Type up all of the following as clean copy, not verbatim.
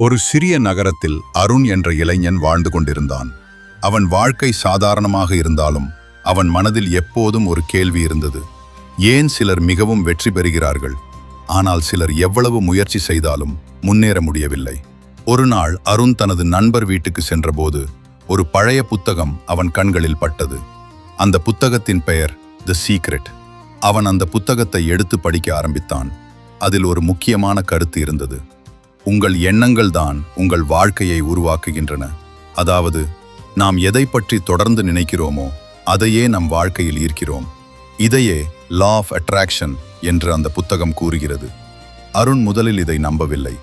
ஒரு சிறிய நகரத்தில் அருண் என்ற இளைஞன் வாழ்ந்து கொண்டிருந்தான். அவன் வாழ்க்கை சாதாரணமாக இருந்தாலும் அவன் மனதில் எப்போதும் ஒரு கேள்வி இருந்தது. ஏன் சிலர் மிகவும் வெற்றி பெறுகிறார்கள், ஆனால் சிலர் எவ்வளவு முயற்சி செய்தாலும் முன்னேற முடியவில்லை? ஒரு நாள் அருண் தனது நண்பர் வீட்டுக்கு சென்றபோது ஒரு பழைய புத்தகம் அவன் கண்களில் பட்டது. அந்த புத்தகத்தின் பெயர் தி சீக்ரெட். அவன் அந்த புத்தகத்தை எடுத்து படிக்க ஆரம்பித்தான். அதில் ஒரு முக்கியமான கருத்து இருந்தது. உங்கள் எண்ணங்கள் தான் உங்கள் வாழ்க்கையை உருவாக்குகின்றன. அதாவது, நாம் எதை பற்றி தொடர்ந்து நினைக்கிறோமோ அதையே நம் வாழ்க்கையில் ஈர்க்கிறோம். இதையே லா ஆஃப் அட்ராக்ஷன் என்று அந்த புத்தகம் கூறுகிறது. அருண் முதலில் இதை நம்பவில்லை.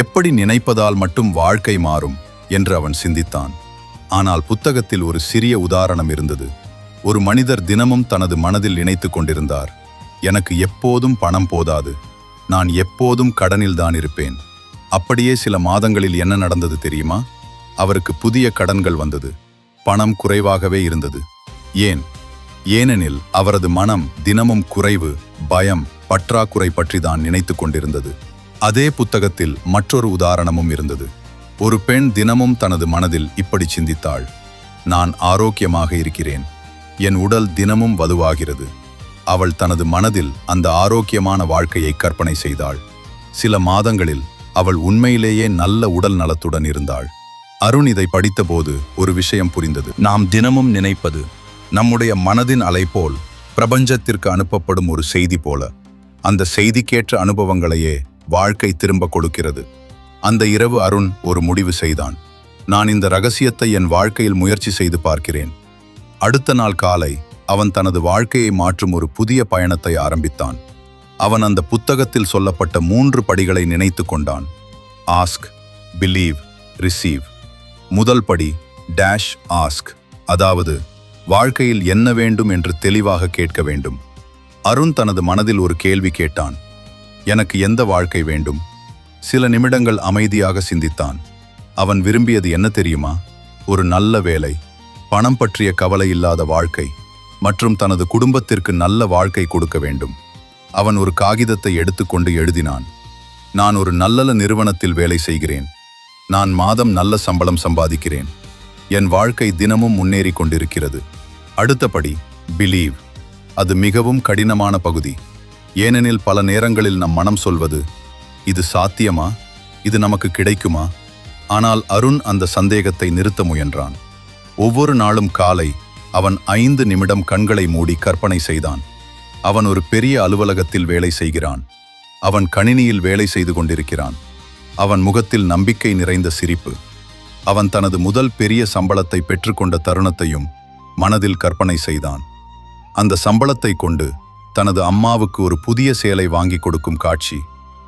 எப்படி நினைப்பதால் மட்டும் வாழ்க்கை மாறும் என்று அவன் சிந்தித்தான். ஆனால் புத்தகத்தில் ஒரு சிறிய உதாரணம் இருந்தது. ஒரு மனிதர் தினமும் தனது மனதில் நினைத்து கொண்டிருந்தார், எனக்கு எப்போதும் பணம் போதாது, நான் எப்போதும் கடனில்தான் இருப்பேன். அப்படியே சில மாதங்களில் என்ன நடந்தது தெரியுமா? அவருக்கு புதிய கடன்கள் வந்தது. பணம் குறைவாகவே இருந்தது. ஏனெனில் அவரது மனம் தினமும் குறைவு, பயம், பற்றாக்குறை பற்றி தான் நினைத்து கொண்டிருந்தது. அதே புத்தகத்தில் மற்றொரு உதாரணமும் இருந்தது. ஒரு பெண் தினமும் தனது மனதில் இப்படி சிந்தித்தாள், நான் ஆரோக்கியமாக இருக்கிறேன், என் உடல் தினமும் வலுவாகிறது. அவள் தனது மனதில் அந்த ஆரோக்கியமான வாழ்க்கையை கற்பனை செய்தாள். சில மாதங்களில் அவள் உண்மையிலேயே நல்ல உடல் நலத்துடன் இருந்தாள். அருண் இதை படித்தபோது ஒரு விஷயம் புரிந்தது. நாம் தினமும் நினைப்பது நம்முடைய மனதின் அலை போல் பிரபஞ்சத்திற்கு அனுப்பப்படும் ஒரு செய்தி போல. அந்த செய்திக்கேற்ற அனுபவங்களையே வாழ்க்கை திரும்ப கொடுக்கிறது. அந்த இரவு அருண் ஒரு முடிவு செய்தான். நான் இந்த ரகசியத்தை என் வாழ்க்கையில் முயற்சி செய்து பார்க்கிறேன். அடுத்த நாள் காலை அவன் தனது வாழ்க்கையை மாற்றும் ஒரு புதிய பயணத்தை ஆரம்பித்தான். அவன் அந்த புத்தகத்தில் சொல்லப்பட்ட 3 படிகளை நினைத்து கொண்டான். Ask, believe, receive. முதல் படி டேஷ் ஆஸ்க், அதாவது வாழ்க்கையில் என்ன வேண்டும் என்று தெளிவாக கேட்க வேண்டும். அருண் தனது மனதில் ஒரு கேள்வி கேட்டான், எனக்கு எந்த வாழ்க்கை வேண்டும்? சில நிமிடங்கள் அமைதியாக சிந்தித்தான். அவன் விரும்பியது என்ன தெரியுமா? ஒரு நல்ல வேலை, பணம் பற்றிய கவலை இல்லாத வாழ்க்கை மற்றும் தனது குடும்பத்திற்கு நல்ல வாழ்க்கை கொடுக்க வேண்டும். அவன் ஒரு காகிதத்தை எடுத்துக்கொண்டு எழுதினான், நான் ஒரு நல்ல நிறுவனத்தில் வேலை செய்கிறேன், நான் மாதம் நல்ல சம்பளம் சம்பாதிக்கிறேன், என் வாழ்க்கை தினமும் முன்னேறி கொண்டிருக்கிறது. அடுத்தபடி பிலீவ். அது மிகவும் கடினமான பகுதி. ஏனெனில் பல நேரங்களில் நம் மனம் சொல்வது, இது சாத்தியமா, இது நமக்கு கிடைக்குமா? ஆனால் அருண் அந்த சந்தேகத்தை நிறுத்த முயன்றான். ஒவ்வொரு நாளும் காலை அவன் 5 நிமிடம் கண்களை மூடி கற்பனை செய்தான். அவன் ஒரு பெரிய அலுவலகத்தில் வேலை செய்கிறான். அவன் கணினியில் வேலை செய்து கொண்டிருக்கிறான். அவன் முகத்தில் நம்பிக்கை நிறைந்த சிரிப்பு. அவன் தனது முதல் பெரிய சம்பளத்தை பெற்றுக்கொண்ட தருணத்தையும் மனதில் கற்பனை செய்தான். அந்த சம்பளத்தை கொண்டு தனது அம்மாவுக்கு ஒரு புதிய சேலை வாங்கி கொடுக்கும் காட்சி,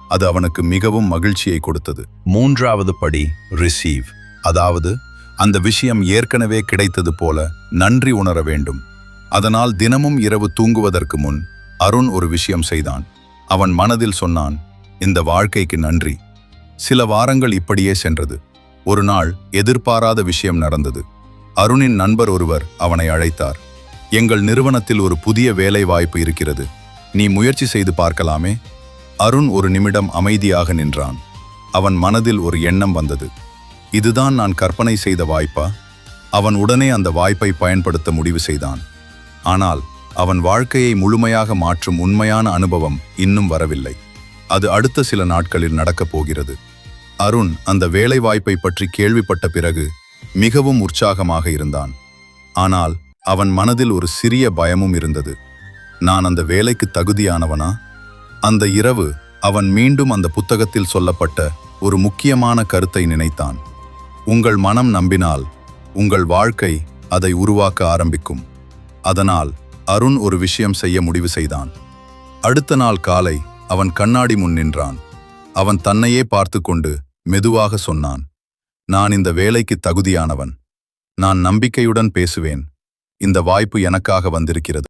அது அவனுக்கு மிகவும் மகிழ்ச்சியை கொடுத்தது. 3வது படி ரிசீவ், அதாவது அந்த விஷயம் ஏற்கனவே கிடைத்தது போல நன்றி உணர வேண்டும். அதனால் தினமும் இரவு தூங்குவதற்கு முன் அருண் ஒரு விஷயம் செய்தான். அவன் மனதில் சொன்னான், இந்த வாழ்க்கைக்கு நன்றி. சில வாரங்கள் இப்படியே சென்றது. ஒரு நாள் எதிர்பாராத விஷயம் நடந்தது. அருணின் நண்பர் ஒருவர் அவனை அழைத்தார். எங்கள் நிறுவனத்தில் ஒரு புதிய வேலை வாய்ப்பு இருக்கிறது, நீ முயற்சி செய்து பார்க்கலாமே? அருண் ஒரு நிமிடம் அமைதியாக நின்றான். அவன் மனதில் ஒரு எண்ணம் வந்தது, இதுதான் நான் கற்பனை செய்த வாய்ப்பா? அவன் உடனே அந்த வாய்ப்பை பயன்படுத்த முடிவு செய்தான். ஆனால் அவன் வாழ்க்கையை முழுமையாக மாற்றும் உண்மையான அனுபவம் இன்னும் வரவில்லை. அது அடுத்த சில நாட்களில் நடக்கப் போகிறது. அருண் அந்த வேலை வாய்ப்பை பற்றி கேள்விப்பட்ட பிறகு மிகவும் உற்சாகமாக இருந்தான். ஆனால் அவன் மனதில் ஒரு சிறிய பயமும் இருந்தது. நான் அந்த வேலைக்கு தகுதியானவனா? அந்த இரவு அவன் மீண்டும் அந்த புத்தகத்தில் சொல்லப்பட்ட ஒரு முக்கியமான கருத்தை நினைத்தான். உங்கள் மனம் நம்பினால் உங்கள் வாழ்க்கை அதை உருவாக்க ஆரம்பிக்கும். அதனால் அருண் ஒரு விஷயம் செய்ய முடிவு செய்தான். அடுத்த நாள் காலை அவன் கண்ணாடி முன் நின்றான். அவன் தன்னையே பார்த்து கொண்டு மெதுவாக சொன்னான், நான் இந்த வேலைக்கு தகுதியானவன், நான் நம்பிக்கையுடன் பேசுவேன், இந்த வாய்ப்பு எனக்காக வந்திருக்கிறது.